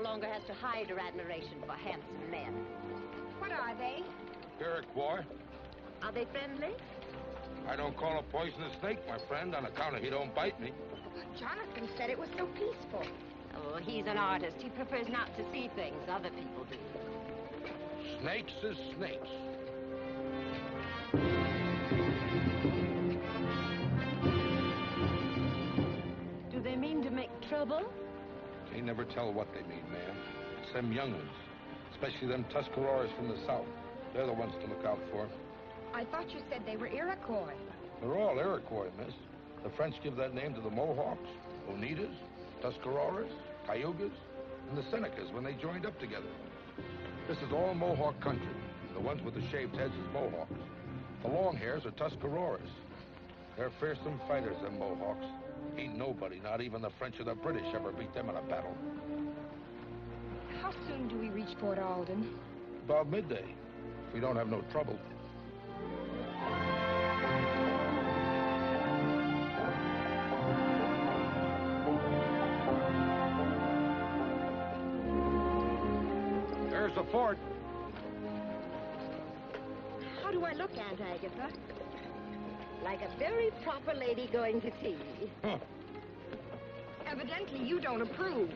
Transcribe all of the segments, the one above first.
longer has to hide her admiration for handsome men. What are they? Iroquois. Are they friendly? I don't call a poisonous snake my friend on account of he don't bite me. Jonathan said it was so peaceful. Oh, he's an artist. He prefers not to see things other people do. Snakes is snakes. Do they mean to make trouble? Can't never tell what they mean, ma'am. It's them young ones, especially them Tuscaroras from the south. They're the ones to look out for. I thought you said they were Iroquois. They're all Iroquois, miss. The French give that name to the Mohawks, Oneidas, Tuscaroras, Cayugas, and the Senecas when they joined up together. This is all Mohawk country, and the ones with the shaved heads is Mohawks. The long hairs are Tuscaroras. They're fearsome fighters, them Mohawks. Ain't nobody, not even the French or the British, ever beat them in a battle. How soon do we reach Fort Alden? About midday, if we don't have no trouble. There's the fort. How do I look, Aunt Agatha? Like a very proper lady going to tea. Huh. Evidently, you don't approve.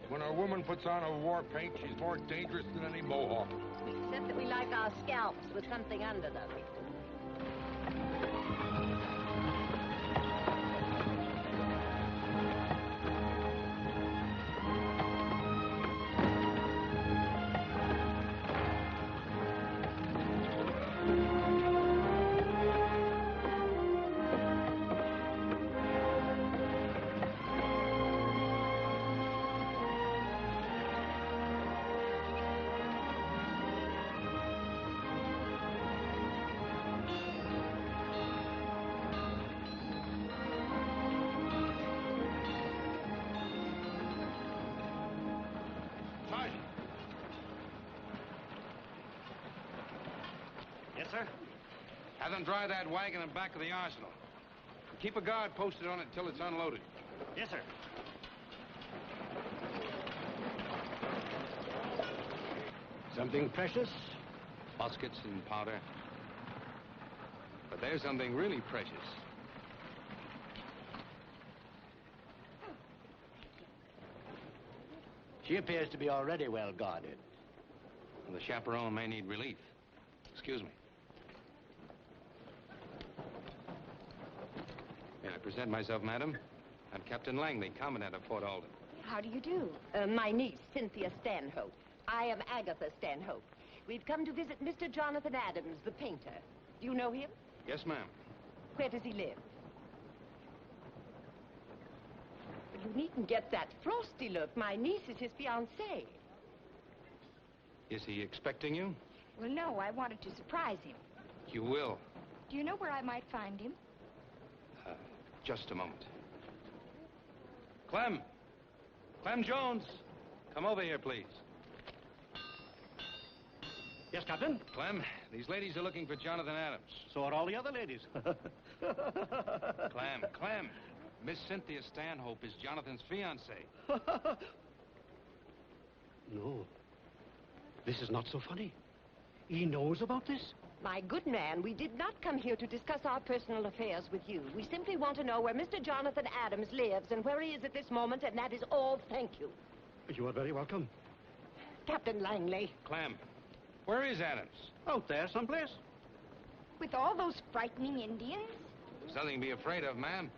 When a woman puts on a war paint, she's more dangerous than any Mohawk. Except that we like our scalps with something under them. Yes, sir? Have them dry that wagon in back of the arsenal. Keep a guard posted on it until it's unloaded. Yes, sir. Something precious? Muskets and powder. But there's something really precious. She appears to be already well guarded. The chaperone may need relief. Excuse me. May I present myself, madam? I'm Captain Langley, Commandant of Fort Alden. How do you do? My niece, Cynthia Stanhope. I am Agatha Stanhope. We've come to visit Mr. Jonathan Adams, the painter. Do you know him? Yes, ma'am. Where does he live? You needn't get that frosty look. My niece is his fiancée. Is he expecting you? Well, no, I wanted to surprise him. You will. Do you know where I might find him? Just a moment. Clem! Clem Jones! Come over here, please. Yes, Captain? Clem, these ladies are looking for Jonathan Adams. So are all the other ladies. Clem, Miss Cynthia Stanhope is Jonathan's fiancée. No. This is not so funny. He knows about this? My good man, we did not come here to discuss our personal affairs with you. We simply want to know where Mr. Jonathan Adams lives and where he is at this moment, and that is all. Thank you. You are very welcome. Captain Langley. Clem, where is Adams? Out there someplace. With all those frightening Indians? There's nothing to be afraid of, ma'am.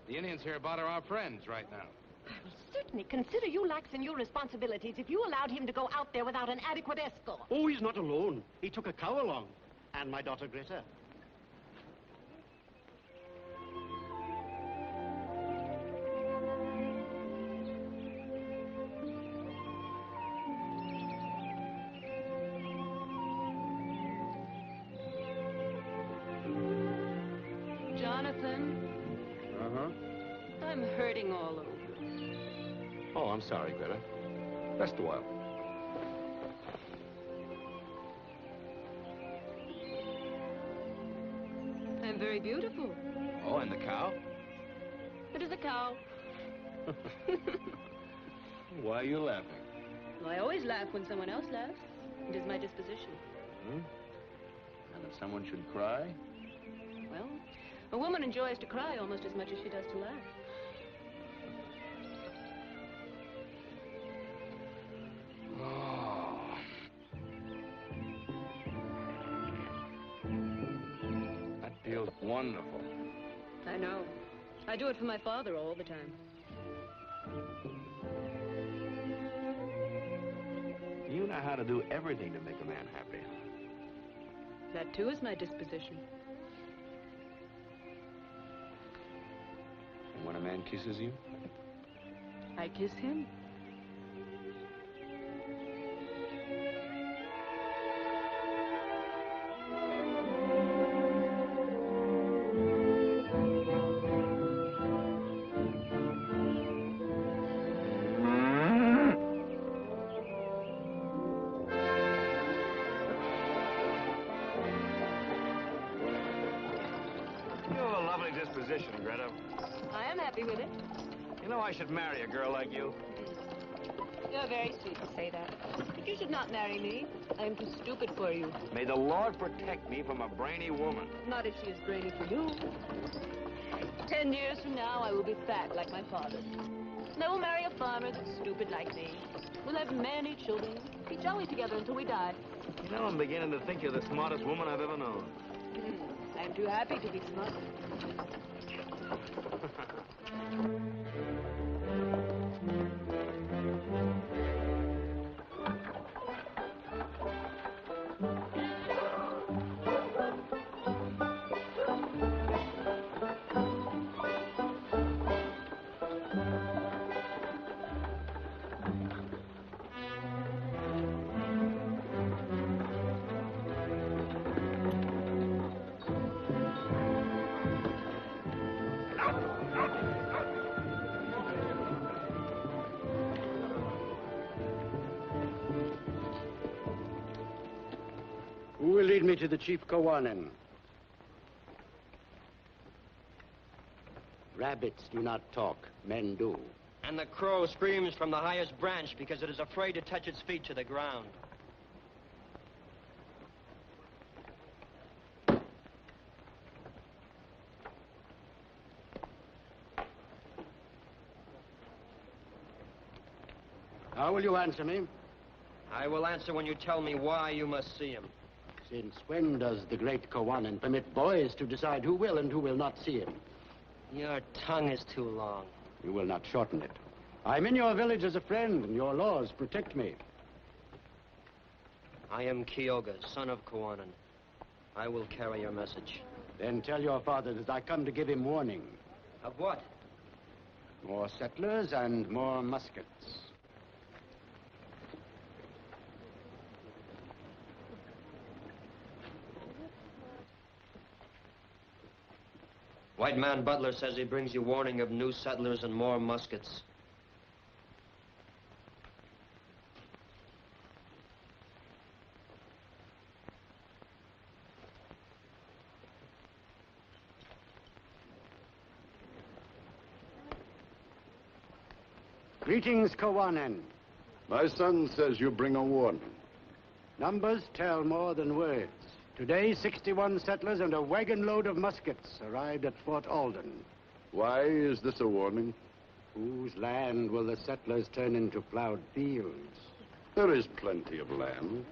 The Indians hereabout are our friends right now. I will certainly consider you lax in your responsibilities if you allowed him to go out there without an adequate escort. Oh, he's not alone. He took a cow along. And my daughter, Rita. Jonathan? Uh-huh. I'm hurting all over. Oh, I'm sorry, Greta. Rest a while. I'm very beautiful. Oh, and the cow? It is a cow. Why are you laughing? Well, I always laugh when someone else laughs. It is my disposition. Hmm? And if someone should cry? Well, a woman enjoys to cry almost as much as she does to laugh. Oh. That feels wonderful. I know. I do it for my father all the time. You know how to do everything to make a man happy. That, too, is my disposition. And when a man kisses you? I kiss him. Greta. I am happy with it. You know I should marry a girl like you. You're very sweet to say that. But you should not marry me. I am too stupid for you. May the Lord protect me from a brainy woman. Not if she is brainy for you. 10 years from now, I will be fat like my father. And I will marry a farmer that's stupid like me. We'll have many children. Be jolly together until we die. You know, I'm beginning to think you're the smartest woman I've ever known. I'm too happy to be smart. Who will lead me to the Chief Kawanin? Rabbits do not talk, men do. And the crow screams from the highest branch because it is afraid to touch its feet to the ground. How will you answer me? I will answer when you tell me why you must see him. Since when does the great Kawanin permit boys to decide who will and who will not see him? Your tongue is too long. You will not shorten it. I'm in your village as a friend, and your laws protect me. I am Kyoga, son of Kawanin. I will carry your message. Then tell your father that I come to give him warning. Of what? More settlers and more muskets. White man Butler says he brings you warning of new settlers and more muskets. Greetings, Kawanin. My son says you bring a warning. Numbers tell more than words. Today, 61 settlers and a wagon load of muskets arrived at Fort Alden. Why is this a warning? Whose land will the settlers turn into plowed fields? There is plenty of land.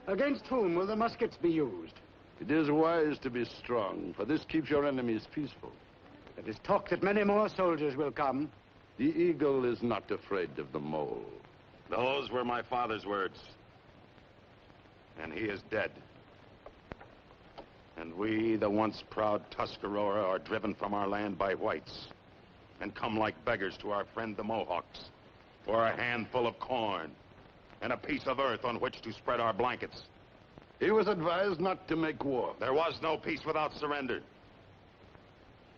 Against whom will the muskets be used? It is wise to be strong, for this keeps your enemies peaceful. There is talk that many more soldiers will come. The eagle is not afraid of the mole. Those were my father's words. And he is dead. And we, the once proud Tuscarora, are driven from our land by whites and come like beggars to our friend the Mohawks for a handful of corn and a piece of earth on which to spread our blankets. He was advised not to make war. There was no peace without surrender.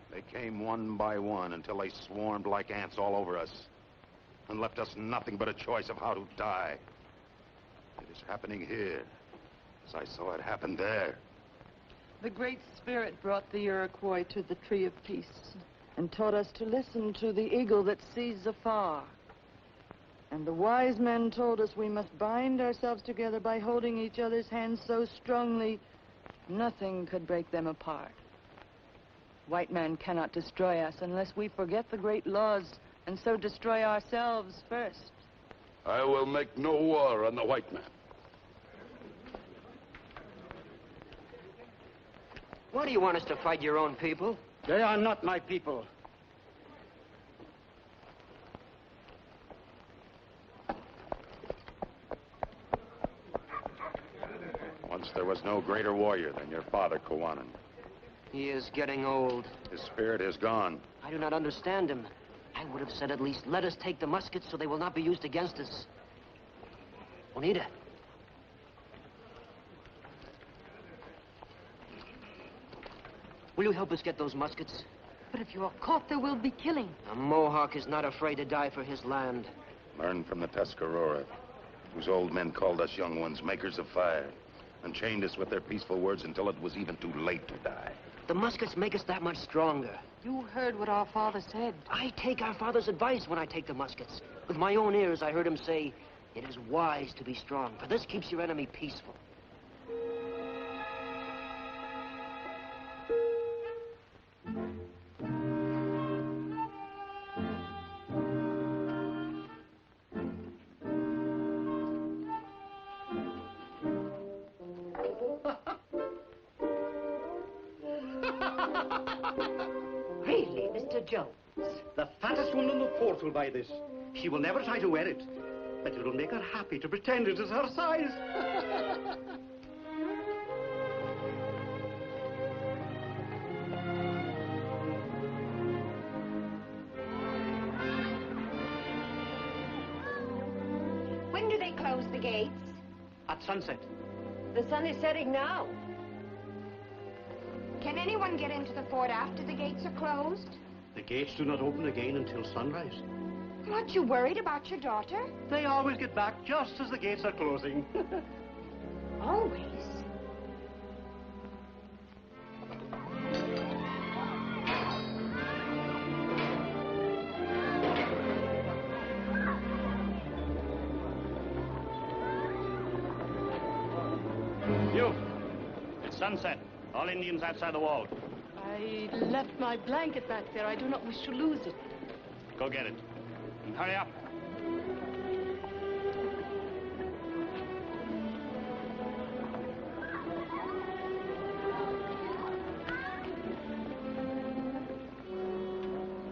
They came one by one until they swarmed like ants all over us and left us nothing but a choice of how to die. It is happening here, as I saw it happen there. The Great Spirit brought the Iroquois to the Tree of Peace and taught us to listen to the eagle that sees afar. And the wise men told us we must bind ourselves together by holding each other's hands so strongly, nothing could break them apart. White man cannot destroy us unless we forget the great laws and so destroy ourselves first. I will make no war on the white man. Why do you want us to fight your own people? They are not my people. Once there was no greater warrior than your father, Kawanan. He is getting old. His spirit is gone. I do not understand him. I would have said at least, let us take the muskets so they will not be used against us. Rita. Will you help us get those muskets? But if you are caught, there will be killing. A Mohawk is not afraid to die for his land. Learn from the Tuscarora, whose old men called us young ones makers of fire, and chained us with their peaceful words until it was even too late to die. The muskets make us that much stronger. You heard what our father said. I take our father's advice when I take the muskets. With my own ears, I heard him say, it is wise to be strong, for this keeps your enemy peaceful. Really, Mr. Jones? The fattest woman in the fort will buy this. She will never try to wear it. But it will make her happy to pretend it is her size. When do they close the gates? At sunset. The sun is setting now. Can anyone get into the fort after the gates are closed? The gates do not open again until sunrise. Aren't you worried about your daughter? They always get back just as the gates are closing. Always. You. It's sunset. All Indians outside the wall. I left my blanket back there. I do not wish to lose it. Go get it. And hurry up.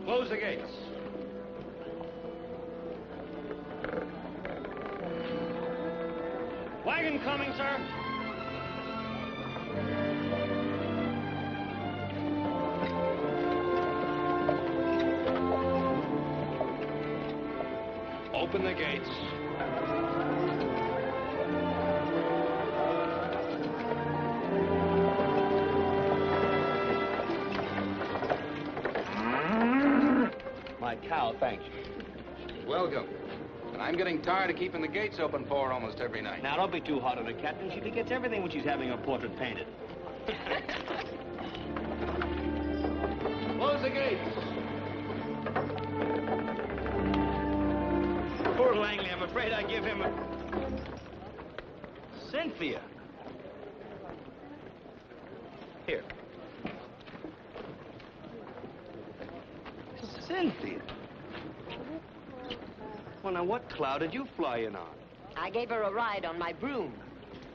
Close the gates. Wagon coming, sir. Open the gates. My cow thanks you. Welcome. And I'm getting tired of keeping the gates open for her almost every night. Now, don't be too hard on her, Captain. She forgets everything when she's having her portrait painted. Close the gates. Poor Langley, I'm afraid I give him a... Cynthia. Here. Cynthia. Well, now, what cloud did you fly in on? I gave her a ride on my broom.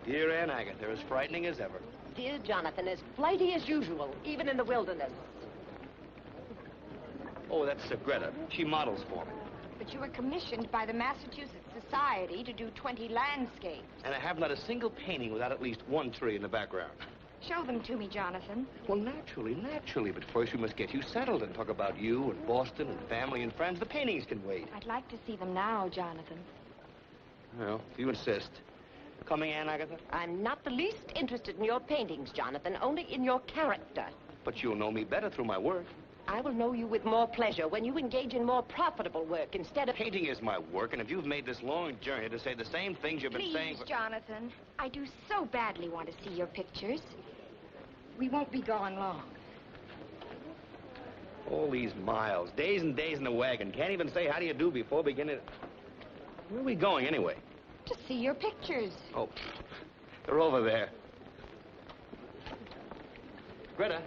Dear Aunt Agatha, as frightening as ever. Dear Jonathan, as flighty as usual, even in the wilderness. Oh, that's Greta. She models for me. But you were commissioned by the Massachusetts Society to do 20 landscapes. And I have not a single painting without at least one tree in the background. Show them to me, Jonathan. Well, naturally. But first we must get you settled and talk about you and Boston and family and friends. The paintings can wait. I'd like to see them now, Jonathan. Well, if you insist. Coming, Aunt Agatha? I'm not the least interested in your paintings, Jonathan, only in your character. But you'll know me better through my work. I will know you with more pleasure when you engage in more profitable work instead of... Painting is my work, and if you've made this long journey to say the same things you've been saying... Please, Jonathan. I do so badly want to see your pictures. We won't be gone long. All these miles, days and days in the wagon. Can't even say how do you do before beginning... Where are we going, anyway? To see your pictures. Oh, they're over there. Rita,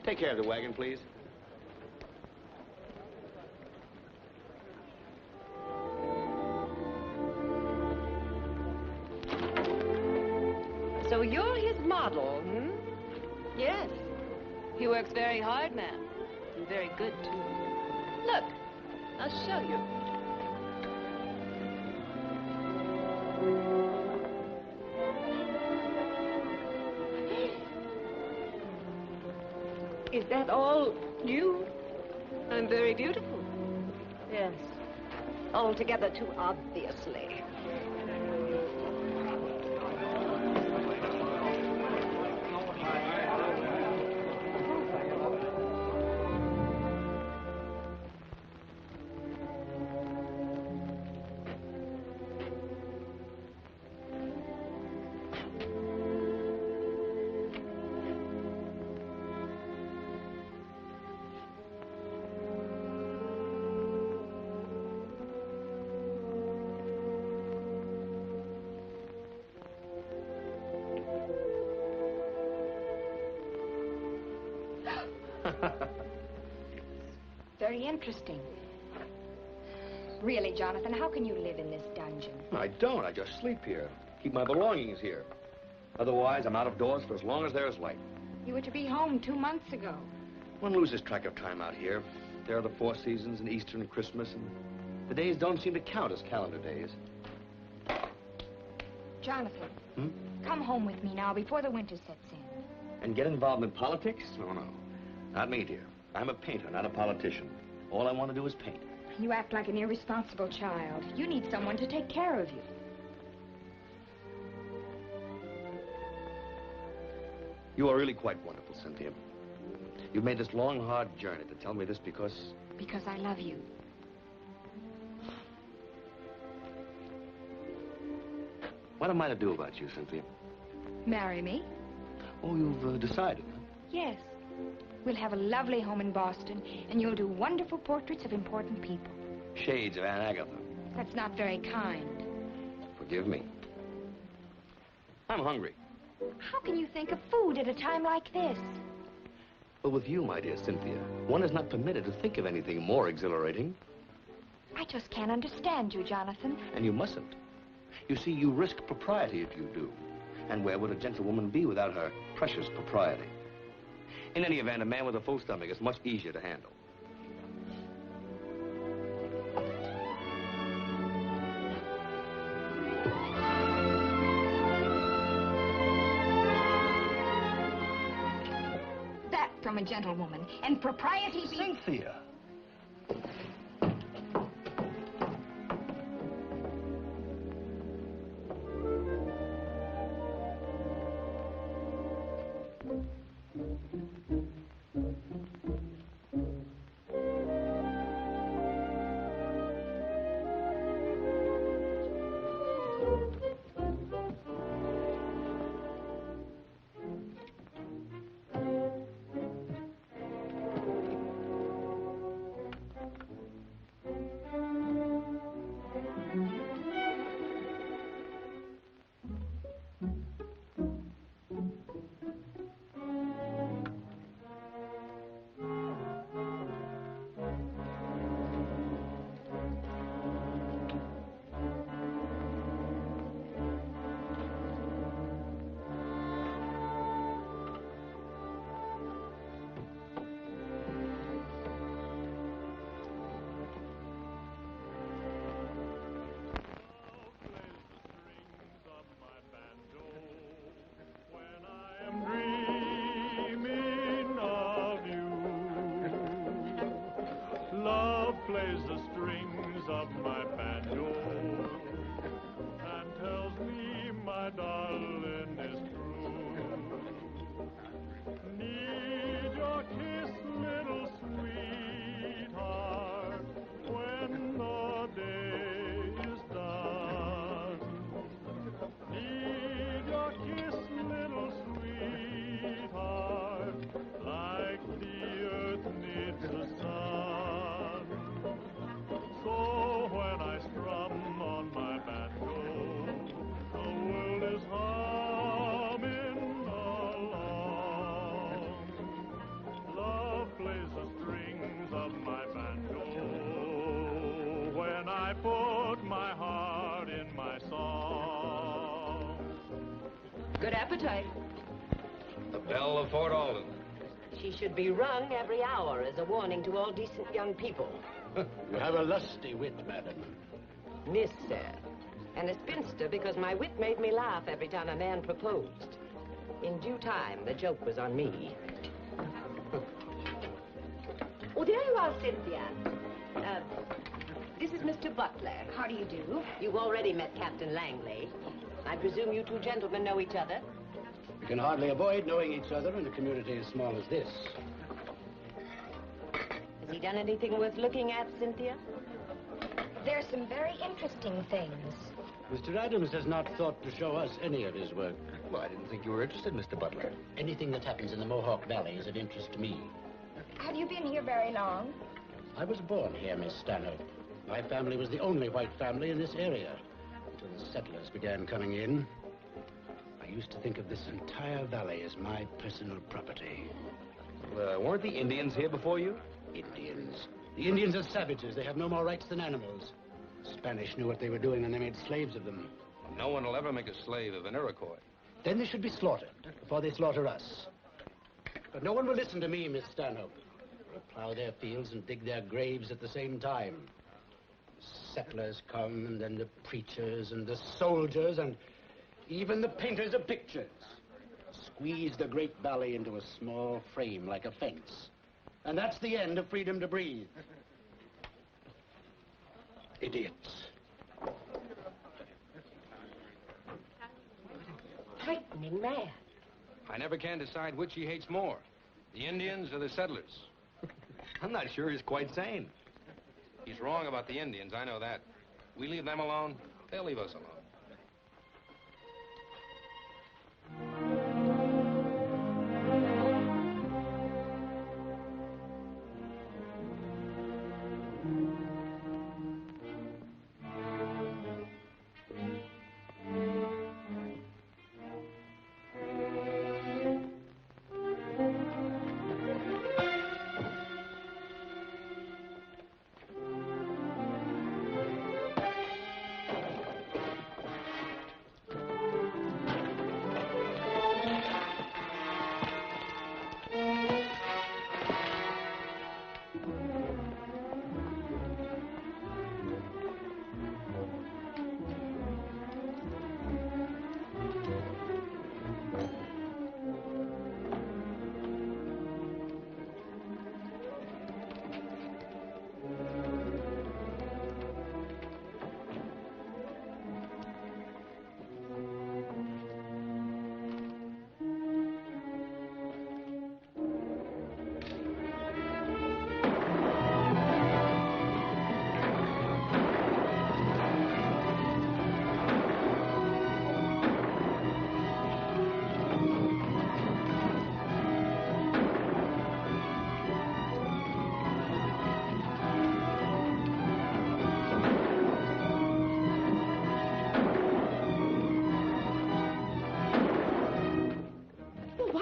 take care of the wagon, please. So you're his model, hmm? Yes. He works very hard, ma'am. And very good, too. Look, I'll show you. Is that all you? I'm very beautiful. Yes. Altogether too obviously. Very interesting. Really, Jonathan, how can you live in this dungeon? I don't. I just sleep here. Keep my belongings here. Otherwise, I'm out of doors for as long as there's light. You were to be home 2 months ago. One loses track of time out here. There are the 4 seasons and Easter and Christmas, and the days don't seem to count as calendar days. Jonathan, come home with me now before the winter sets in. And get involved in politics? Oh, no. Not me, dear. I'm a painter, not a politician. All I want to do is paint. You act like an irresponsible child. You need someone to take care of you. You are really quite wonderful, Cynthia. You've made this long, hard journey to tell me this because... Because I love you. What am I to do about you, Cynthia? Marry me? Oh, you've decided, huh? Yes. We'll have a lovely home in Boston, and you'll do wonderful portraits of important people. Shades of Aunt Agatha. That's not very kind. Forgive me. I'm hungry. How can you think of food at a time like this? But with you, my dear Cynthia, one is not permitted to think of anything more exhilarating. I just can't understand you, Jonathan. And you mustn't. You see, you risk propriety if you do. And where would a gentlewoman be without her precious propriety? In any event, a man with a full stomach is much easier to handle. That from a gentlewoman. And propriety... Cynthia! plays the strings of my banjo and tells me my darling is true. Need your kiss, little sweetheart, when the day is done. Need your kiss, little sweetheart, like the earth needs the sun. So when I strum on Good appetite. The bell of Fort Alden. She should be rung every hour as a warning to all decent young people. You have a lusty wit, madam. Miss, sir. And a spinster because my wit made me laugh every time a man proposed. In due time, the joke was on me. Oh, there you are, Cynthia. This is Mr. Butler. How do you do? You've already met Captain Langley. I presume you two gentlemen know each other? We can hardly avoid knowing each other in a community as small as this. Has he done anything worth looking at, Cynthia? There's some very interesting things. Mr. Adams has not thought to show us any of his work. Well, I didn't think you were interested, Mr. Butler. Anything that happens in the Mohawk Valley is of interest to me. Have you been here very long? I was born here, Miss Stanhope. My family was the only white family in this area until the settlers began coming in. I used to think of this entire valley as my personal property. Weren't the Indians here before you? Indians. The Indians are savages. They have no more rights than animals. The Spanish knew what they were doing and they made slaves of them. No one will ever make a slave of an Iroquois. Then they should be slaughtered before they slaughter us. But no one will listen to me, Miss Stanhope. They'll plow their fields and dig their graves at the same time. The settlers come, and then the preachers and the soldiers and even the painters of pictures. Squeeze the great valley into a small frame like a fence. And that's the end of freedom to breathe. Idiots. Frightening man. I never can decide which he hates more, the Indians or the settlers. I'm not sure he's quite sane. He's wrong about the Indians, I know that. We leave them alone, they'll leave us alone.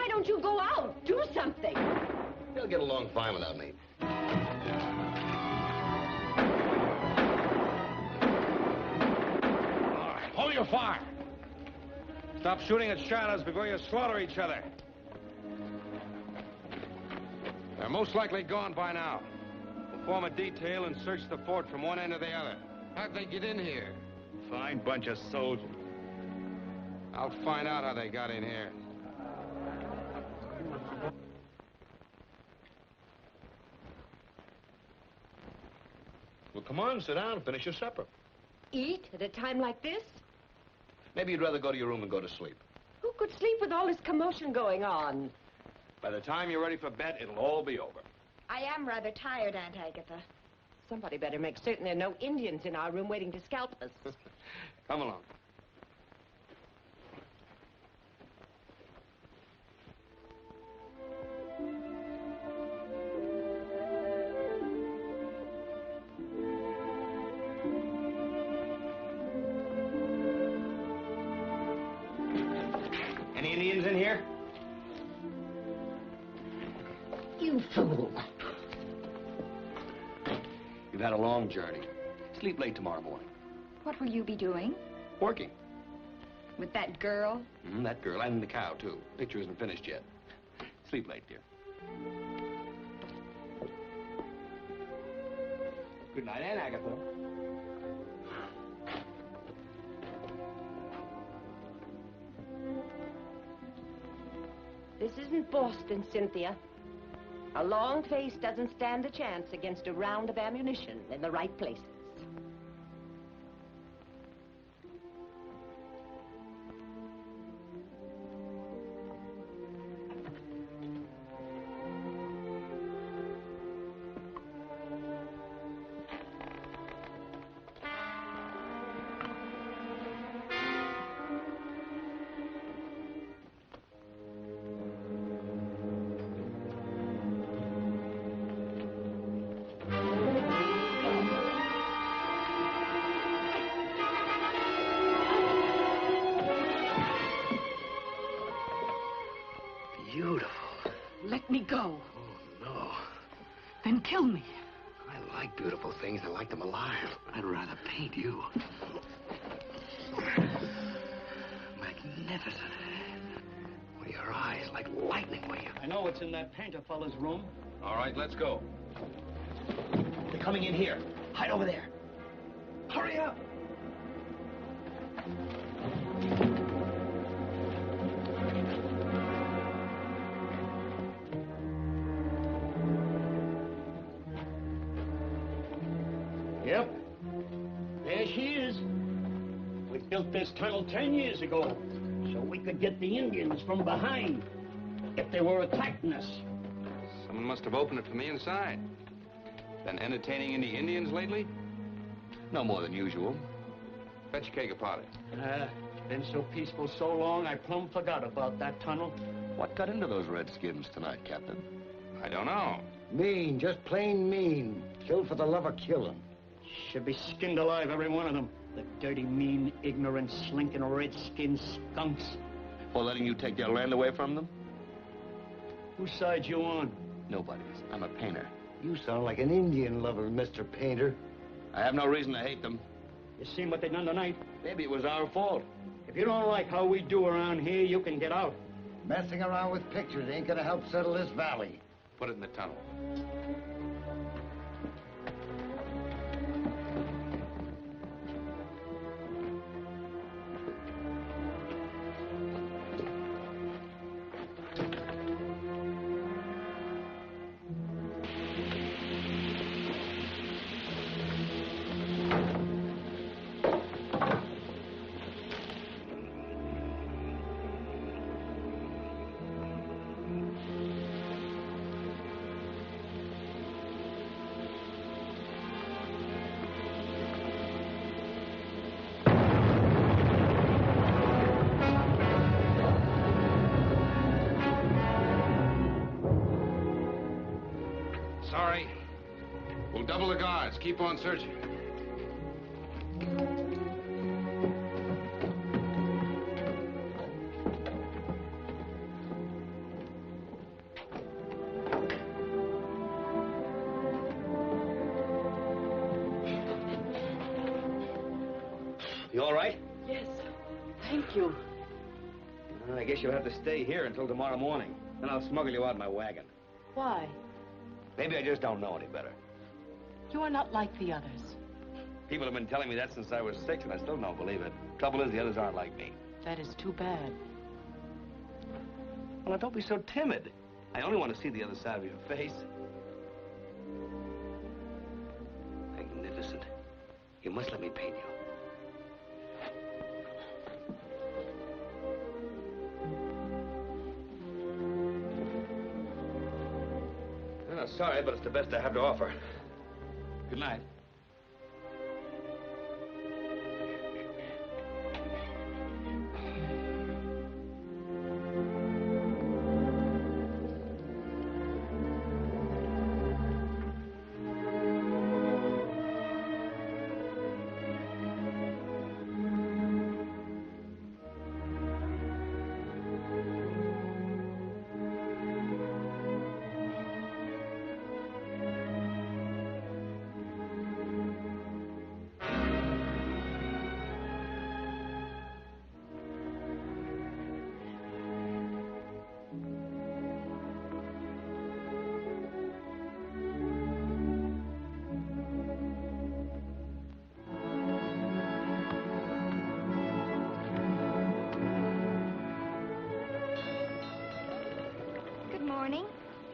Don't you go out? Do something. They'll get along fine without me. All right, hold your fire. Stop shooting at shadows before you slaughter each other. They're most likely gone by now. We'll form a detail and search the fort from one end to the other. How'd they get in here? Fine bunch of soldiers. I'll find out how they got in here. Well, come on, sit down and finish your supper. Eat at a time like this? Maybe you'd rather go to your room and go to sleep. Who could sleep with all this commotion going on? By the time you're ready for bed, it'll all be over. I am rather tired, Aunt Agatha. Somebody better make certain there are no Indians in our room waiting to scalp us. Come along. Any Indians in here? You fool. You've had a long journey. Sleep late tomorrow morning. What will you be doing? Working. With that girl? That girl, and the cow, too. Picture isn't finished yet. Sleep late, dear. Good night, Aunt Agatha. This isn't Boston, Cynthia. A long face doesn't stand a chance against a round of ammunition in the right places. Let me go. Oh, no. Then kill me. I like beautiful things. I like them alive. I'd rather paint you. Magnificent. With your eyes like lightning, will you? I know what's in that painter fella's room. All right, let's go. They're coming in here. Hide over there. Hurry up. Yep. There she is. We built this tunnel 10 years ago so we could get the Indians from behind if they were attacking us. Someone must have opened it from the inside. Been entertaining any Indians lately? No more than usual. Fetch a keg of powder. It's been so peaceful so long, I plumb forgot about that tunnel. What got into those redskins tonight, Captain? I don't know. Mean, just plain mean. Killed for the love of killing. Should be skinned alive, every one of them. The dirty, mean, ignorant, slinking, red-skinned skunks. For letting you take their land away from them? Whose side you on? Nobody's. I'm a painter. You sound like an Indian lover, Mr. Painter. I have no reason to hate them. You seen what they done tonight? Maybe it was our fault. If you don't like how we do around here, you can get out. Messing around with pictures ain't gonna help settle this valley. Put it in the tunnel. Sorry. We'll double the guards. Keep on searching. You all right? Yes. Thank you. I guess you'll have to stay here until tomorrow morning. Then I'll smuggle you out in my wagon. Why? Maybe I just don't know any better. You are not like the others. People have been telling me that since I was 6, and I still don't believe it. Trouble is, the others aren't like me. That is too bad. Well, now, don't be so timid. I only want to see the other side of your face. Magnificent. You must let me paint you. Oh, sorry, but it's the best I have to offer. Good night.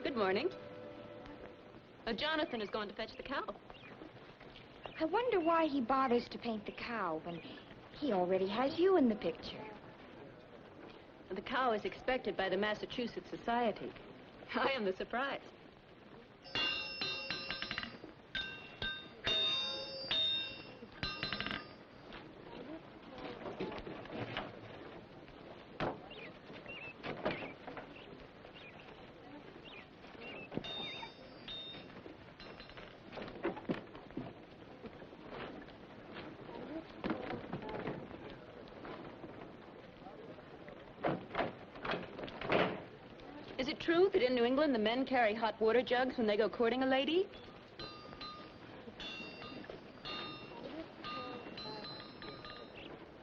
Good morning. Jonathan has gone to fetch the cow. I wonder why he bothers to paint the cow when he already has you in the picture. The cow is expected by the Massachusetts Society. I am the surprise. Is it true that in New England the men carry hot water jugs when they go courting a lady?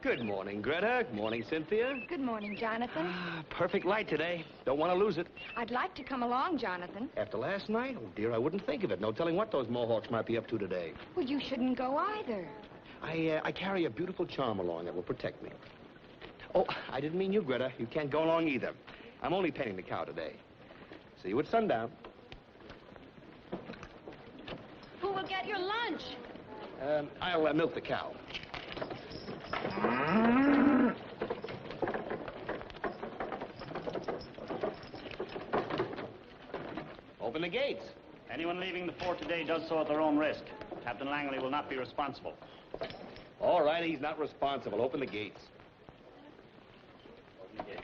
Good morning, Greta. Good morning, Cynthia. Good morning, Jonathan. Perfect light today. Don't want to lose it. I'd like to come along, Jonathan. After last night? Oh, dear, I wouldn't think of it. No telling what those Mohawks might be up to today. Well, you shouldn't go either. I carry a beautiful charm along that will protect me. Oh, I didn't mean you, Greta. You can't go along either. I'm only painting the cow today. See you at sundown. Who will get your lunch? I'll milk the cow. Open the gates. Anyone leaving the fort today does so at their own risk. Captain Langley will not be responsible. All right, he's not responsible. Open the gates. Open the gates.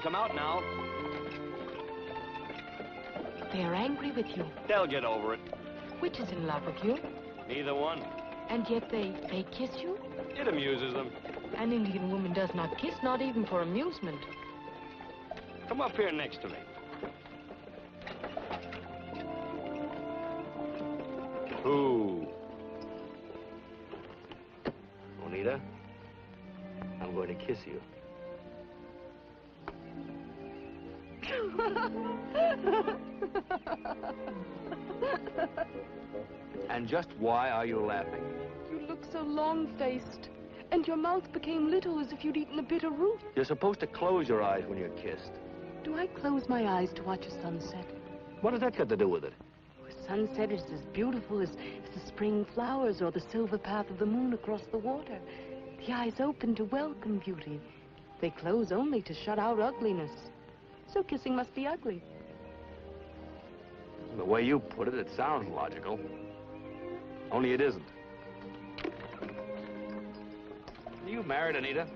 Come out now. They're angry with you. They'll get over it. Which is in love with you? Neither one. And yet they kiss you? It amuses them. An Indian woman does not kiss, not even for amusement. Come up here next to me. Ooh. Onita, I'm going to kiss you. And just why are you laughing? You look so long-faced, and your mouth became little as if you'd eaten a bitter root. You're supposed to close your eyes when you're kissed. Do I close my eyes to watch a sunset? What has that got to do with it? A sunset is as beautiful as the spring flowers or the silver path of the moon across the water. The eyes open to welcome beauty. They close only to shut out ugliness. So kissing must be ugly. The way you put it, it sounds logical. Only it isn't. Are you married, Anita?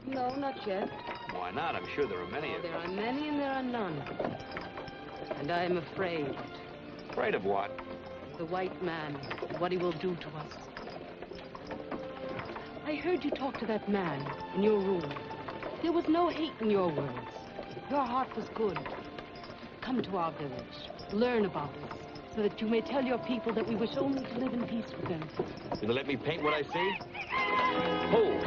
No, not yet. Why not? I'm sure there are many of There are many and there are none. And I am afraid. Afraid of what? The white man, what he will do to us. I heard you talk to that man in your room. There was no hate in your words. Your heart was good. Come to our village. Learn about us, so that you may tell your people that we wish only to live in peace with them. You'll let me paint what I see? Hold.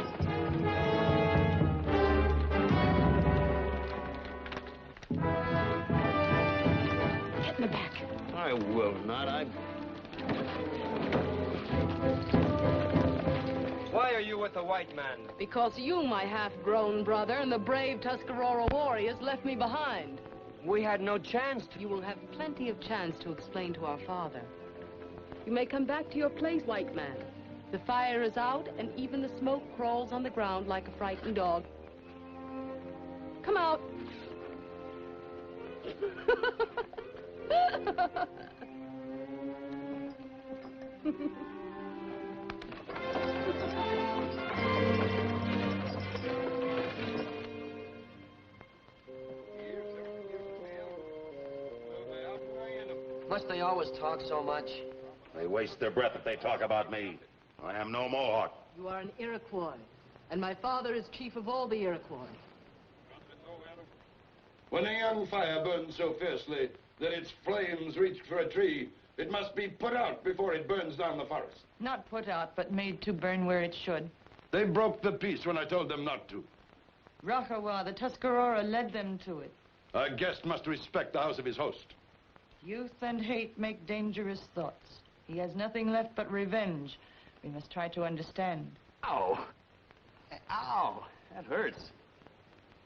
Get in the back. I will not. Why are you with the white man? Because you, my half-grown brother, and the brave Tuscarora warriors left me behind. We had no chance to... You will have plenty of chance to explain to our father. You may come back to your place, white man. The fire is out, and even the smoke crawls on the ground like a frightened dog. Come out. Must they always talk so much? They waste their breath if they talk about me. I am no Mohawk. You are an Iroquois, and my father is chief of all the Iroquois. When a young fire burned so fiercely that its flames reached for a tree, It must be put out before it burns down the forest. Not put out, but made to burn where it should. They broke the peace when I told them not to. Geraghty, the Tuscarora, led them to it. A guest must respect the house of his host. Youth and hate make dangerous thoughts. He has nothing left but revenge. We must try to understand. Ow! Ow! That hurts.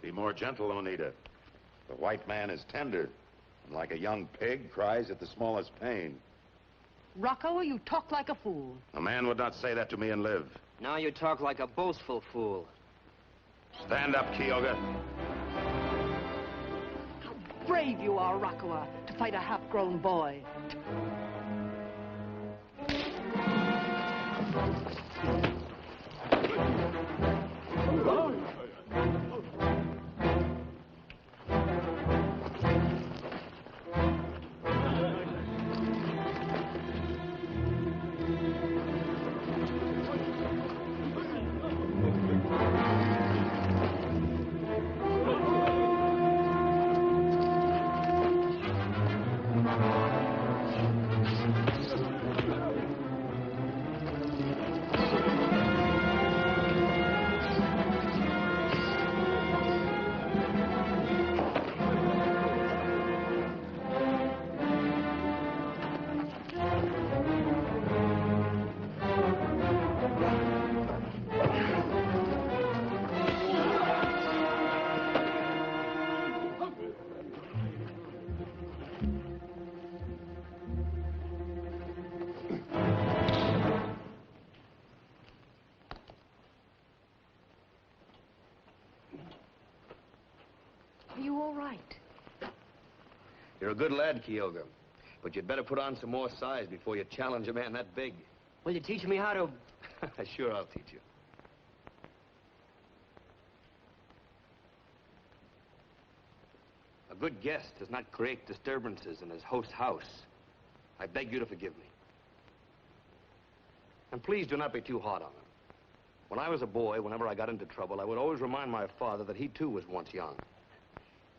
Be more gentle, Oneida. The white man is tender, and like a young pig, cries at the smallest pain. Rocco, you talk like a fool. A man would not say that to me and live. Now you talk like a boastful fool. Stand up, Kyoga. How brave you are, Rocco, to fight a half-grown boy. You're a good lad, Kyoga. But you'd better put on some more size before you challenge a man that big. Will you teach me how to... Sure, I'll teach you. A good guest does not create disturbances in his host's house. I beg you to forgive me. And please do not be too hard on him. When I was a boy, whenever I got into trouble, I would always remind my father that he too was once young.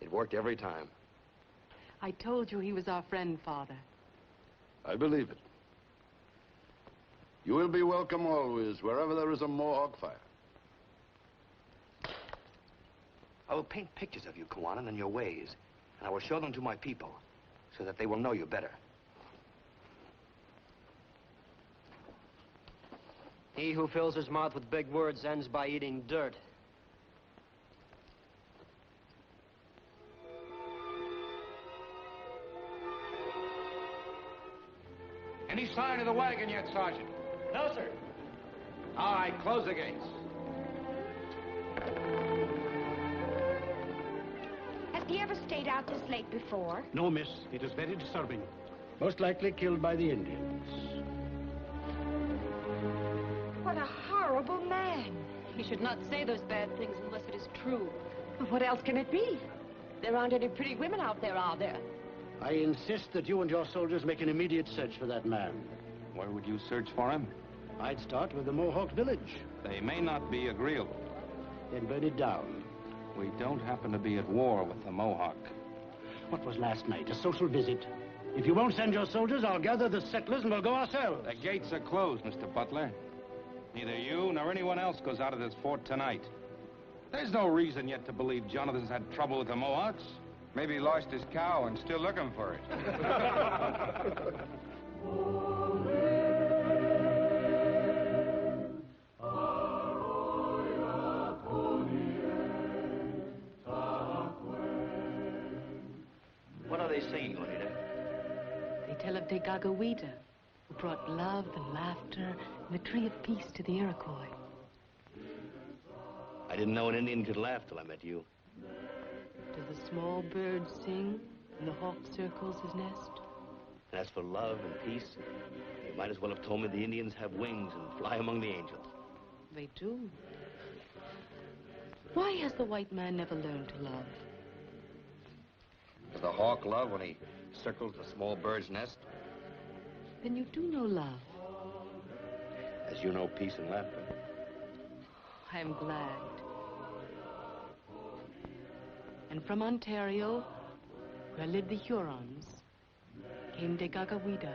It worked every time. I told you he was our friend, Father. I believe it. You will be welcome always, wherever there is a Mohawk fire. I will paint pictures of you, Kawanan, and your ways, and I will show them to my people, so that they will know you better. He who fills his mouth with big words ends by eating dirt. Any sign of the wagon yet, Sergeant? No, sir. All right, close the gates. Has he ever stayed out this late before? No, miss. It is very disturbing. Most likely killed by the Indians. What a horrible man. He should not say those bad things unless it is true. What else can it be? There aren't any pretty women out there, are there? I insist that you and your soldiers make an immediate search for that man. Where would you search for him? I'd start with the Mohawk village. They may not be agreeable. Then burn it down. We don't happen to be at war with the Mohawk. What was last night? A social visit? If you won't send your soldiers, I'll gather the settlers and we'll go ourselves. The gates are closed, Mr. Butler. Neither you nor anyone else goes out of this fort tonight. There's no reason yet to believe Jonathan's had trouble with the Mohawks. Maybe he lost his cow and still looking for it. What are they saying, Rita? They tell of Geraghty, who brought love and laughter and the tree of peace to the Iroquois. I didn't know an Indian could laugh till I met you. Does the small bird sing when the hawk circles his nest? And as for love and peace, you might as well have told me the Indians have wings and fly among the angels. They do. Why has the white man never learned to love? Does the hawk love when he circles the small bird's nest? Then you do know love. As you know peace and laughter. I am glad. And from Ontario, where lived the Hurons, came Geraghty,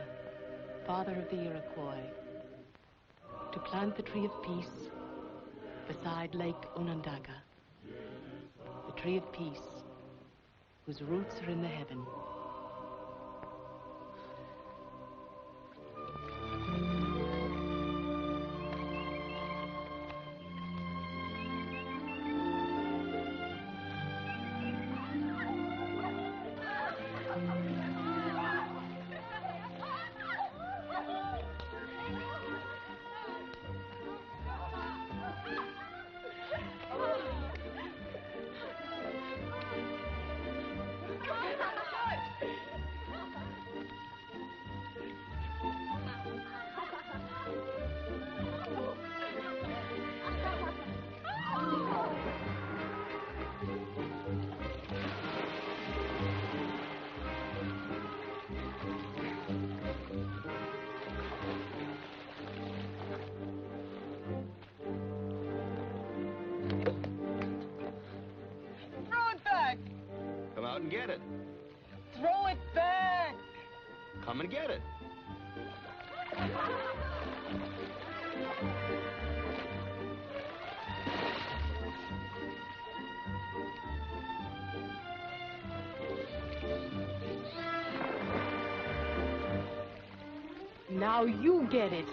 father of the Iroquois, to plant the tree of peace beside Lake Onondaga, the tree of peace whose roots are in the heaven. Come out and get it. Throw it back! Come and get it. Now you get it.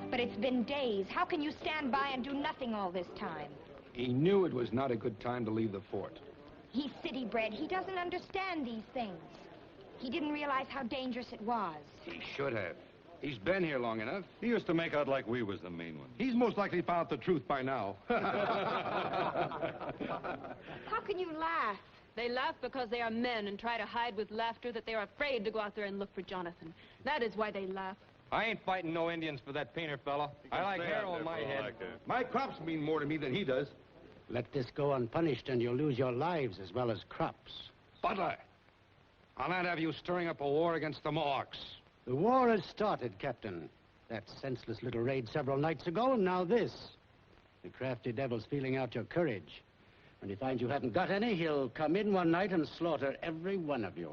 But it's been days. How can you stand by and do nothing all this time? He knew it was not a good time to leave the fort. He's city-bred. He doesn't understand these things. He didn't realize how dangerous it was. He should have. He's been here long enough. He used to make out like we was the main one. He's most likely found out the truth by now. How can you laugh? They laugh because they are men and try to hide with laughter that they are afraid to go out there and look for Jonathan. That is why they laugh. I ain't fighting no Indians for that painter fella. I like hair on my head. My crops mean more to me than he does. Let this go unpunished and you'll lose your lives as well as crops. Butler, I'll not have you stirring up a war against the Mohawks. The war has started, Captain. That senseless little raid several nights ago, and now this. The crafty devil's feeling out your courage. When he finds you haven't got any, he'll come in one night and slaughter every one of you.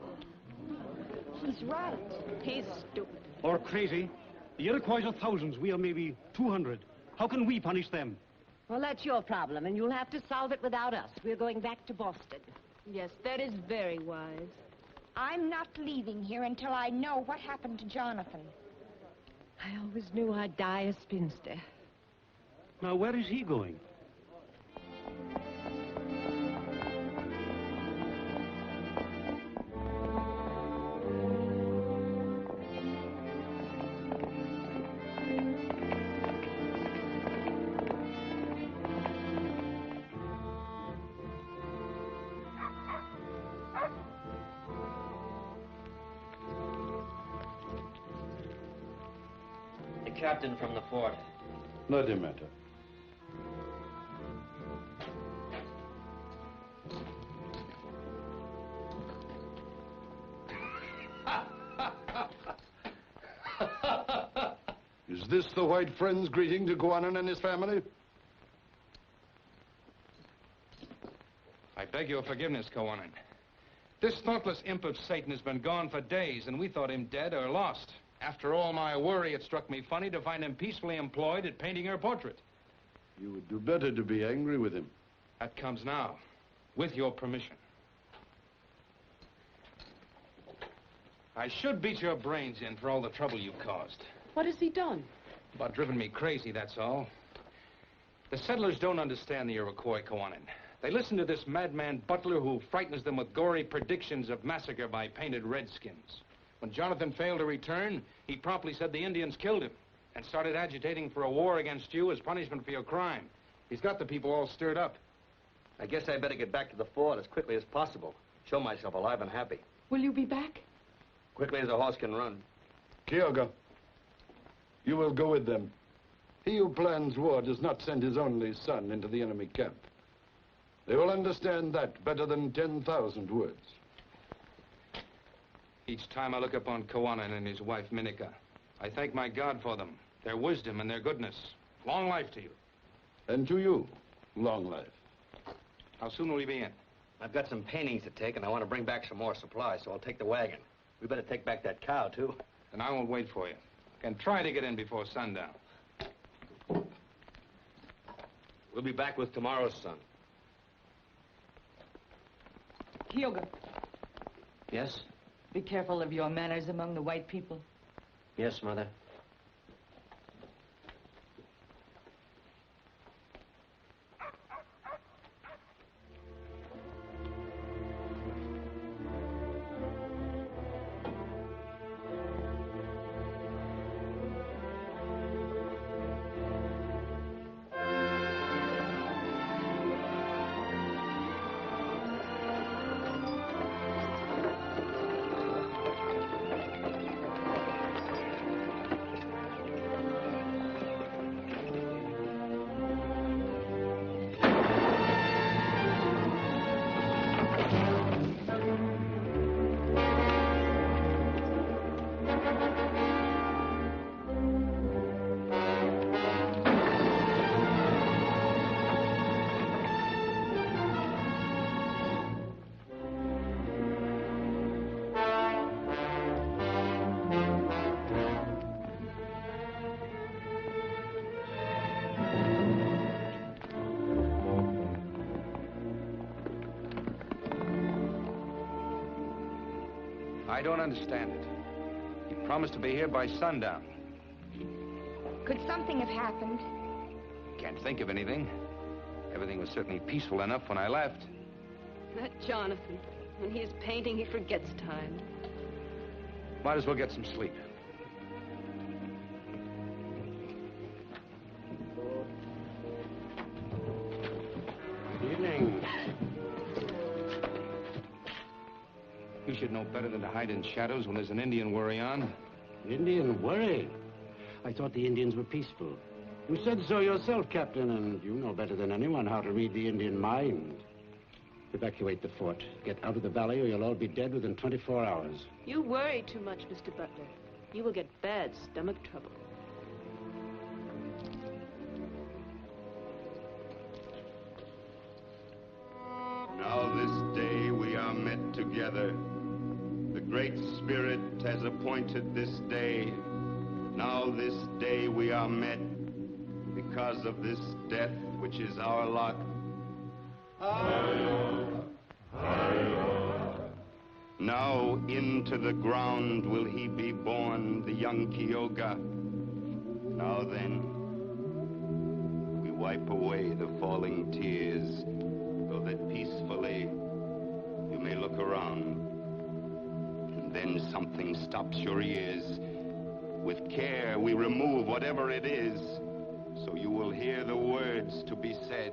He's right. He's stupid. Or crazy. The Iroquois are thousands. We are maybe 200. How can we punish them? Well, that's your problem, and you'll have to solve it without us. We're going back to Boston. Yes, that is very wise. I'm not leaving here until I know what happened to Jonathan. I always knew I'd die a spinster. Now, where is he going? Captain from the fort. Let him enter. this the white friend's greeting to Guanan and his family? I beg your forgiveness, Kowanan. This thoughtless imp of Satan has been gone for days, and we thought him dead or lost. After all my worry, it struck me funny to find him peacefully employed at painting her portrait. You would do better to be angry with him. That comes now, with your permission. I should beat your brains in for all the trouble you caused. What has he done? About driven me crazy, that's all. The settlers don't understand the Iroquois, Kowanan. They listen to this madman butler who frightens them with gory predictions of massacre by painted redskins. When Jonathan failed to return, he promptly said the Indians killed him and started agitating for a war against you as punishment for your crime. He's got the people all stirred up. I guess I better get back to the fort as quickly as possible. Show myself alive and happy. Will you be back? Quickly as a horse can run. Kyoga, you will go with them. He who plans war does not send his only son into the enemy camp. They will understand that better than 10,000 words. Each time I look upon Kowanan and his wife, Minika, I thank my God for them, their wisdom and their goodness. Long life to you. And to you, long life. How soon will you be in? I've got some paintings to take, and I want to bring back some more supplies, so I'll take the wagon. We better take back that cow, too. And I won't wait for you. Can try to get in before sundown. We'll be back with tomorrow's sun. Kyoga, Yes? be careful of your manners among the white people. Yes, Mother. I don't understand it. You promised to be here by sundown. Could something have happened? Can't think of anything. Everything was certainly peaceful enough when I left. That Jonathan, when he is painting, he forgets time. Might as well get some sleep. Good evening. You should know better than to hide in shadows when there's an Indian worry on. Indian worry? I thought the Indians were peaceful. You said so yourself, Captain, and you know better than anyone how to read the Indian mind. Evacuate the fort. Get out of the valley or you'll all be dead within 24 hours. You worry too much, Mr. Butler. You will get bad stomach trouble. Now this day we are met together. The Great Spirit has appointed this day. Now this day we are met because of this death which is our lot. Now into the ground will he be born, the young Kyoga. Now then, we wipe away the falling tears, so that peacefully you may look around. And then something stops your ears. With care, we remove whatever it is, so you will hear the words to be said.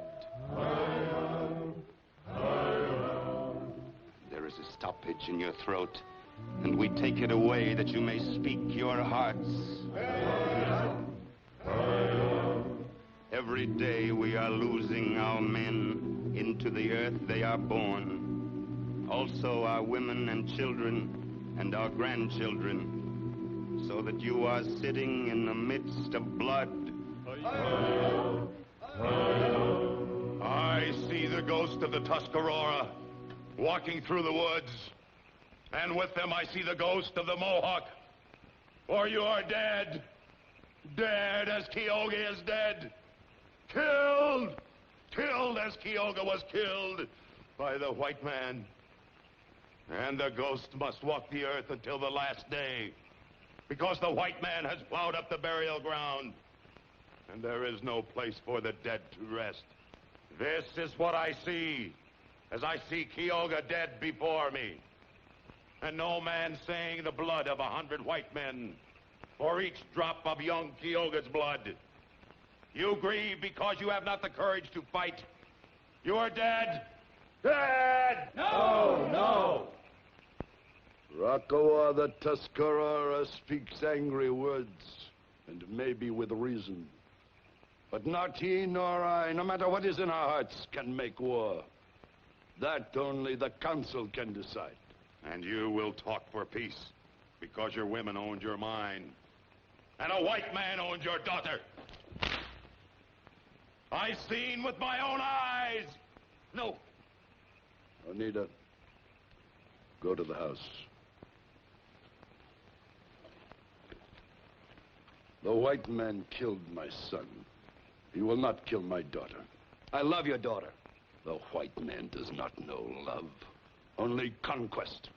There is a stoppage in your throat, and we take it away that you may speak your hearts. Every day we are losing our men. Into the earth they are born. Also our women and children and our grandchildren. so that you are sitting in the midst of blood. I see the ghost of the Tuscarora walking through the woods, and with them I see the ghost of the Mohawk. For you are dead. Dead as Keoga is dead. Killed! Killed as Keoga was killed by the white man. And the ghost must walk the earth until the last day, because the white man has plowed up the burial ground, and there is no place for the dead to rest. This is what I see, as I see Keoga dead before me, and no man saying the blood of 100 white men for each drop of young Keoga's blood. You grieve because you have not the courage to fight. You are dead. Dead! No, no! Rakawa the Tuscarora speaks angry words, and maybe with reason. But not he nor I, no matter what is in our hearts, can make war. That only the council can decide. And you will talk for peace, because your women owned your mine, and a white man owned your daughter. I've seen with my own eyes. No. Oneida, go to the house. The white man killed my son. He will not kill my daughter. I love your daughter. The white man does not know love, only conquest.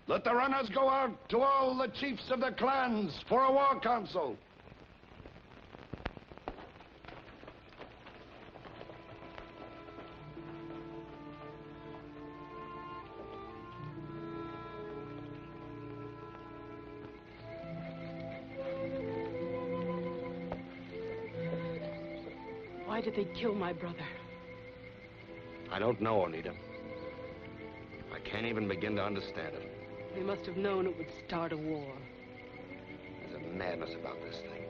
Let the runners go out to all the chiefs of the clans for a war council. Why did they kill my brother? I don't know, Anita. I can't even begin to understand it. They must have known it would start a war. There's a madness about this thing.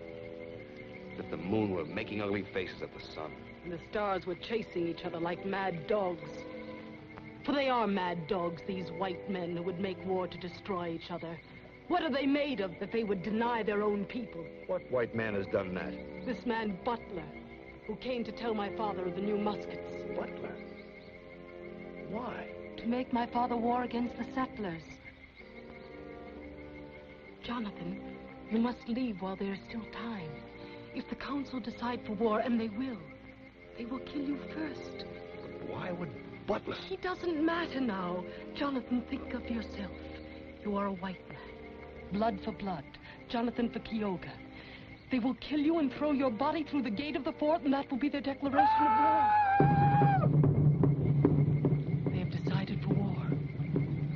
As if the moon were making ugly faces at the sun. And the stars were chasing each other like mad dogs. For they are mad dogs, these white men who would make war to destroy each other. What are they made of that they would deny their own people? What white man has done that? This man, Butler, who came to tell my father of the new muskets. Butler? Why? To make my father war against the settlers. Jonathan, you must leave while there is still time. If the council decide for war, and they will kill you first. Why would Butler? It doesn't matter now. Jonathan, think of yourself. You are a white man. Blood for blood. Jonathan for Keoga. They will kill you and throw your body through the gate of the fort, and that will be their declaration of war. They have decided for war.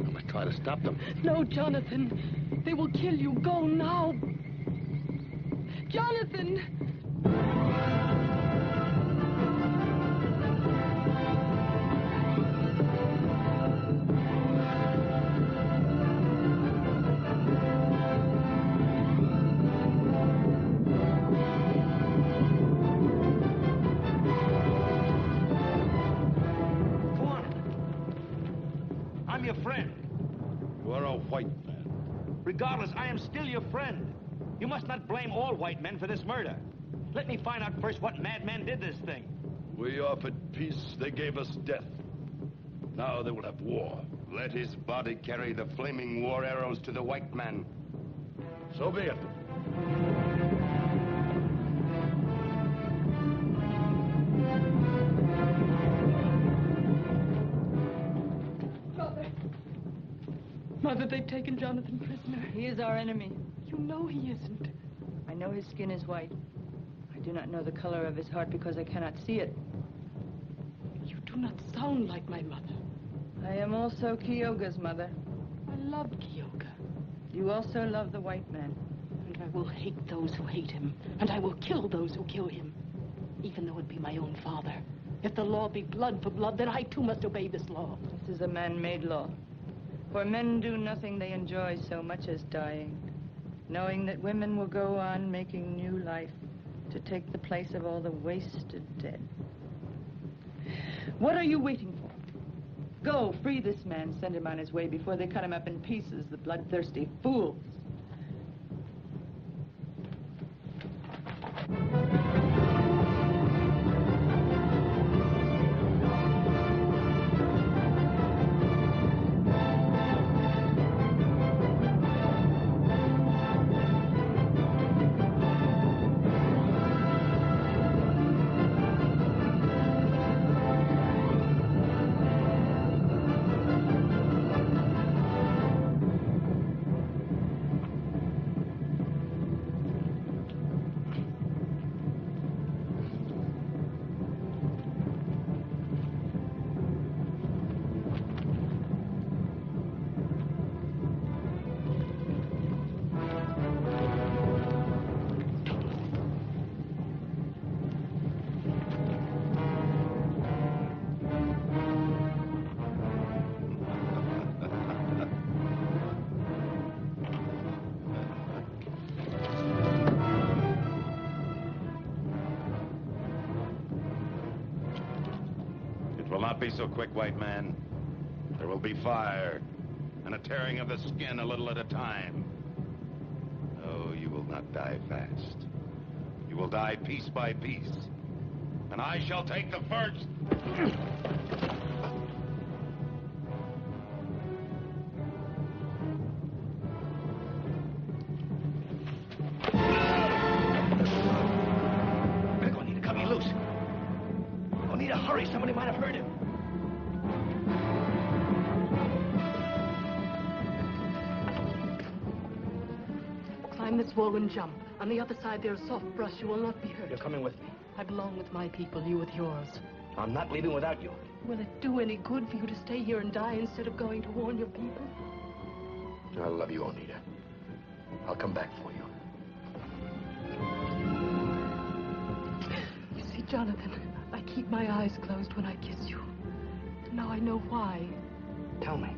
I must try to stop them. No, Jonathan. They will kill you. Go now. Jonathan! Your friend. You are a white man. Regardless, I am still your friend. You must not blame all white men for this murder. Let me find out first what madman did this thing. We offered peace, they gave us death. Now they will have war. Let his body carry the flaming war arrows to the white man. So be it. Mother, they've taken Jonathan prisoner. He is our enemy. You know he isn't. I know his skin is white. I do not know the color of his heart because I cannot see it. You do not sound like my mother. I am also Keoga's mother. I loved Keoga. You also love the white man. And I will hate those who hate him. And I will kill those who kill him. Even though it be my own father. If the law be blood for blood, then I too must obey this law. This is a man-made law. For men do nothing they enjoy so much as dying, knowing that women will go on making new life to take the place of all the wasted dead. What are you waiting for? Go, free this man, send him on his way before they cut him up in pieces, the bloodthirsty fools. not be so quick, white man. There will be fire, and a tearing of the skin a little at a time. Oh, you will not die fast. You will die piece by piece. And I shall take the first. Quick, Oneida, cut me loose. Oneida, hurry, somebody might have heard him. Climb this wall and jump. On the other side, there's soft brush. You will not be hurt. You're coming with me. I belong with my people, you with yours. I'm not leaving without you. Will it do any good for you to stay here and die instead of going to warn your people? I love you, Oneida. I'll come back for you. You see, Jonathan, I keep my eyes closed when I kiss you. Now I know why. Tell me.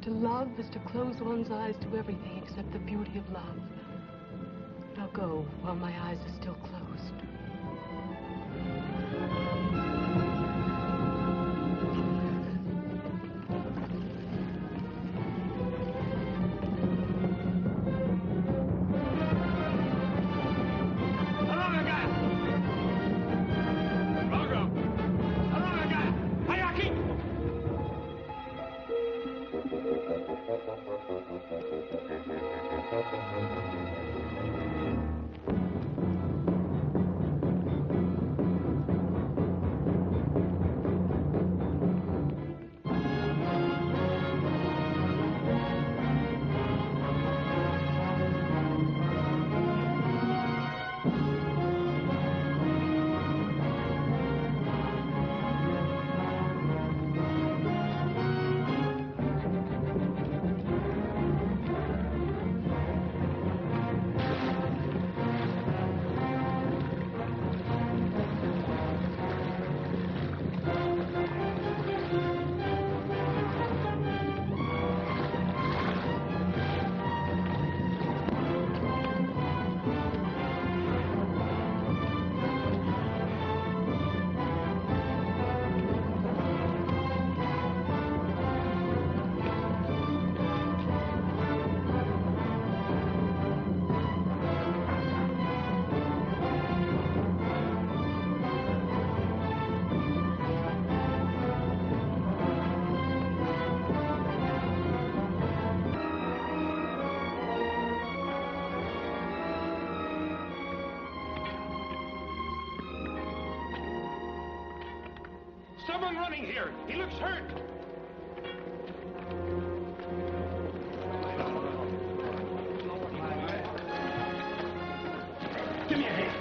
To love is to close one's eyes to everything except the beauty of love. Now go while my eyes are still closed. Someone running here. He looks hurt. Give me a hand.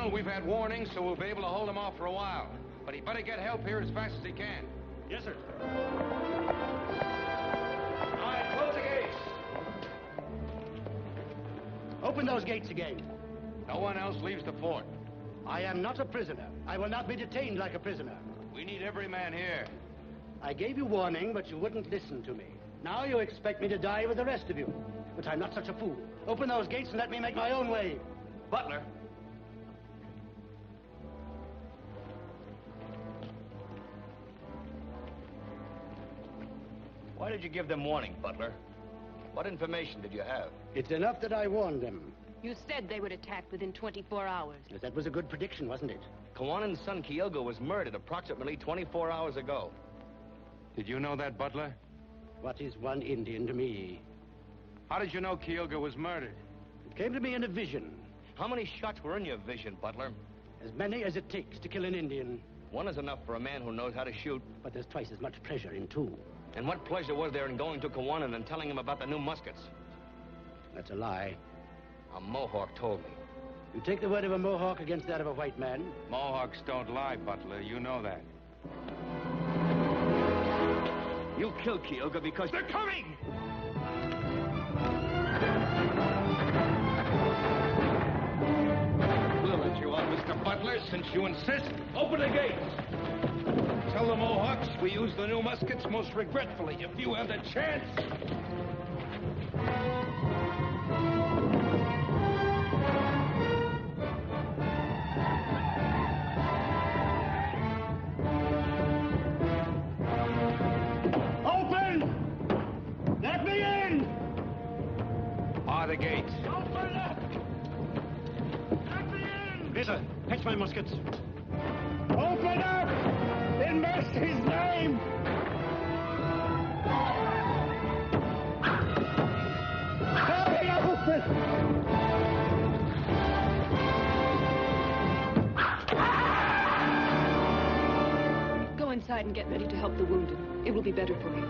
Well, we've had warnings, so we'll be able to hold him off for a while. But he better get help here as fast as he can. Yes, sir. All right, close the gates. Open those gates again. No one else leaves the fort. I am not a prisoner. I will not be detained like a prisoner. We need every man here. I gave you warning, but you wouldn't listen to me. Now you expect me to die with the rest of you. But I'm not such a fool. Open those gates and let me make my own way. Butler. Why did you give them warning, Butler? What information did you have? It's enough that I warned them. You said they would attack within 24 hours. Yes, that was a good prediction, wasn't it? Kawanan's son, Kyogo, was murdered approximately 24 hours ago. Did you know that, Butler? What is one Indian to me? How did you know Kyogo was murdered? It came to me in a vision. How many shots were in your vision, Butler? As many as it takes to kill an Indian. One is enough for a man who knows how to shoot. But there's twice as much pleasure in two. And what pleasure was there in going to Kawanan and telling him about the new muskets? That's a lie. A Mohawk told me. You take the word of a Mohawk against that of a white man? Mohawks don't lie, Butler. You know that. You killed Kyogo because... They're coming! We'll let you out, Mr. Butler, since you insist. Open the gates! Tell the Mohawks we use the new muskets most regretfully if you have the chance. Open! Let me in! Bar the gates. Open up! Let me in! Rita, fetch my muskets. Open up! In mercy's name! Hurry, open! Go inside and get ready to help the wounded. It will be better for you.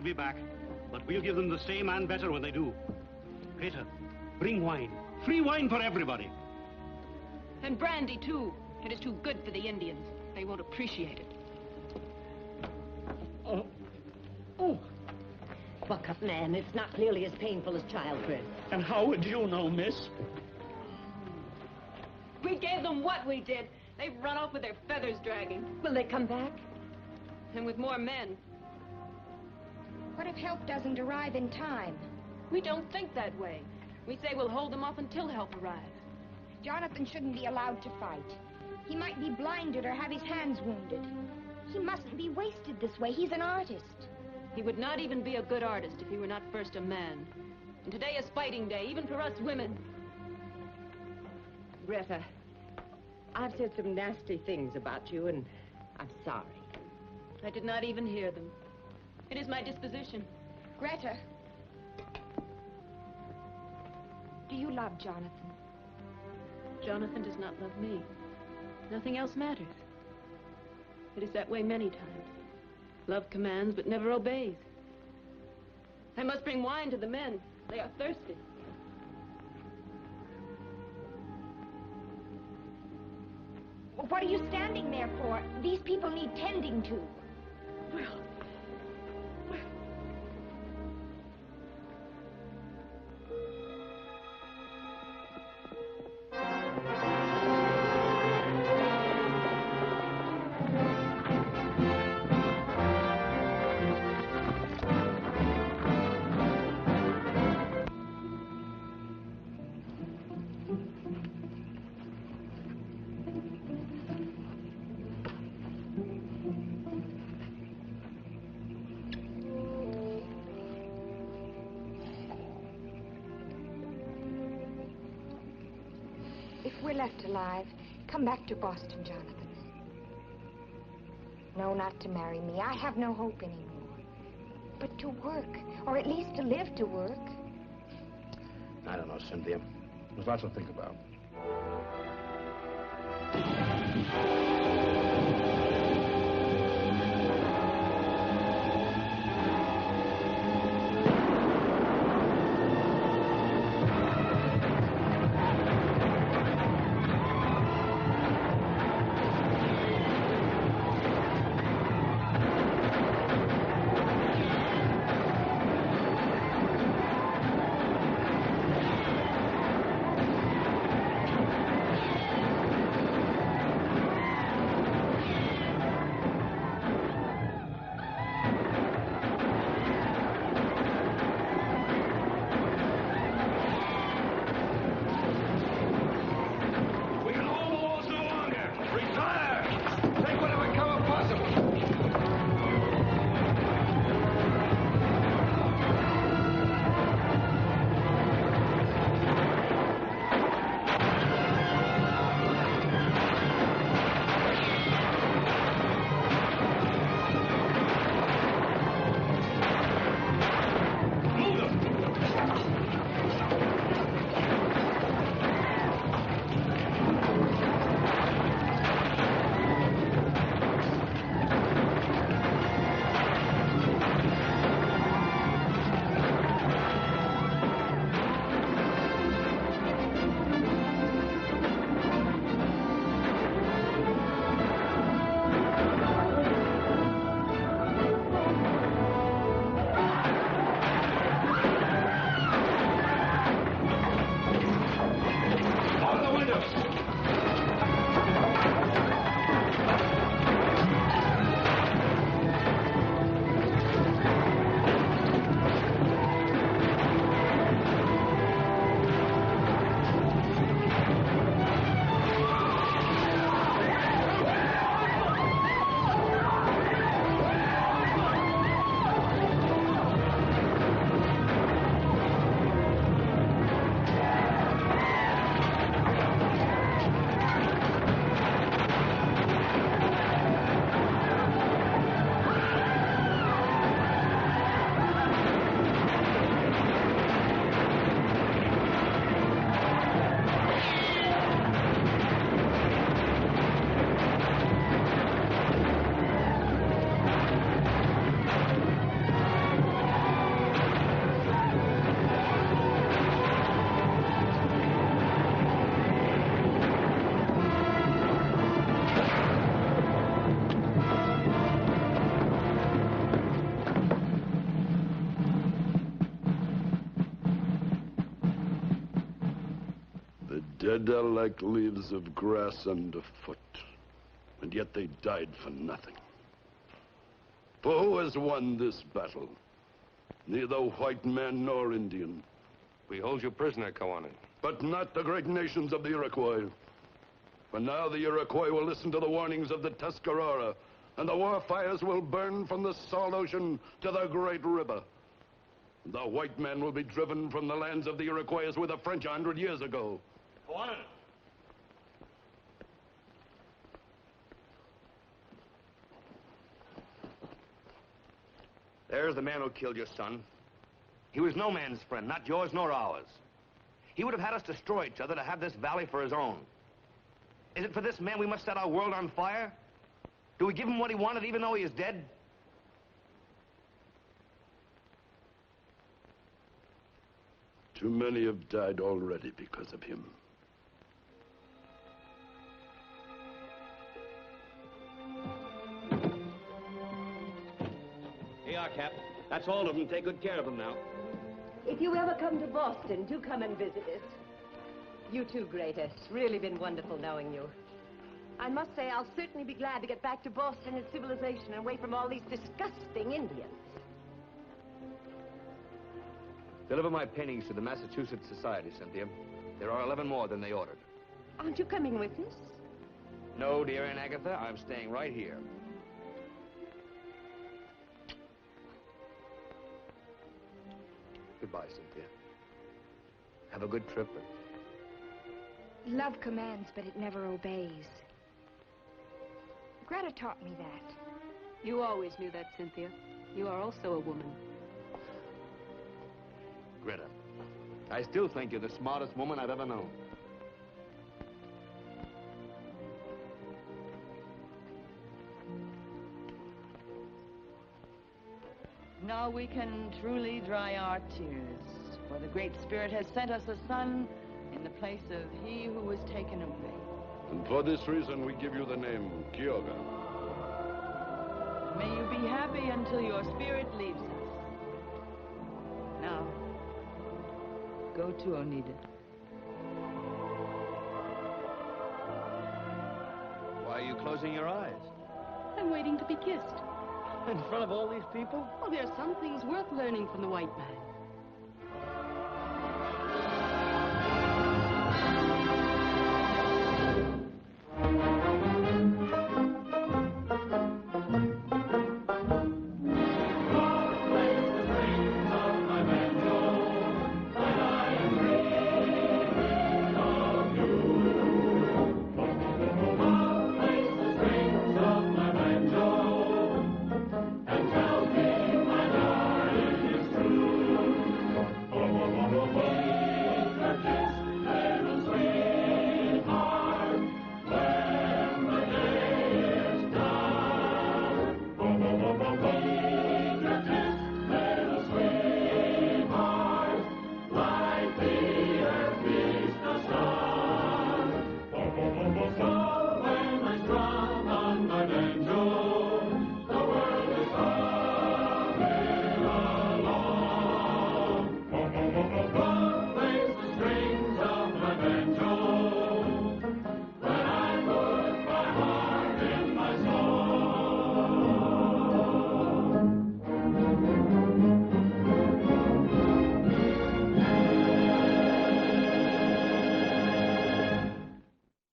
be back, but we'll give them the same and better when they do. Rita, bring wine. Free wine for everybody. And brandy, too. It is too good for the Indians. They won't appreciate it. Oh. Buck up, man. It's not nearly as painful as childbirth. And how would you know, miss? We gave them what we did. They've run off with their feathers dragging. Will they come back? And with more men. What if help doesn't arrive in time? We don't think that way. We say we'll hold them off until help arrives. Jonathan shouldn't be allowed to fight. He might be blinded or have his hands wounded. He mustn't be wasted this way. He's an artist. He would not even be a good artist if he were not first a man. And today is fighting day, even for us women. Greta, I've said some nasty things about you, and I'm sorry. I did not even hear them. It is my disposition. Greta, do you love Jonathan? Jonathan does not love me. Nothing else matters. It is that way many times. Love commands, but never obeys. I must bring wine to the men. They are thirsty. Well, what are you standing there for? These people need tending to. Well... If we're left alive, come back to Boston, Jonathan. No, not to marry me. I have no hope anymore. But to work, or at least to live to work. I don't know, Cynthia. There's lots to think about. Dead are like leaves of grass underfoot, and yet they died for nothing. For who has won this battle? Neither white man nor Indian. We hold you prisoner, Kawanin. But not the great nations of the Iroquois. For now the Iroquois will listen to the warnings of the Tuscarora, and the war fires will burn from the salt ocean to the great river. The white man will be driven from the lands of the Iroquois with the French 100 years ago. Kawanin! There's the man who killed your son. He was no man's friend, not yours nor ours. He would have had us destroy each other to have this valley for his own. Is it for this man we must set our world on fire? Do we give him what he wanted even though he is dead? Too many have died already because of him. Here you are, Cap. That's all of them. Take good care of them now. If you ever come to Boston, do come and visit us. You too, Greta. It's really been wonderful knowing you. I must say, I'll certainly be glad to get back to Boston and civilization and away from all these disgusting Indians. Deliver my paintings to the Massachusetts Society, Cynthia. There are 11 more than they ordered. Aren't you coming with us? No, dear Aunt Agatha, I'm staying right here. Goodbye, Cynthia. Have a good trip. Love commands, but it never obeys. Greta taught me that. You always knew that, Cynthia. You are also a woman. Greta, I still think you're the smartest woman I've ever known. Now we can truly dry our tears, for the Great Spirit has sent us a son in the place of he who was taken away. And for this reason, we give you the name Kyoga. May you be happy until your spirit leaves us. Now, go to Oneida. Why are you closing your eyes? I'm waiting to be kissed. In front of all these people? Well, there are some things worth learning from the white man.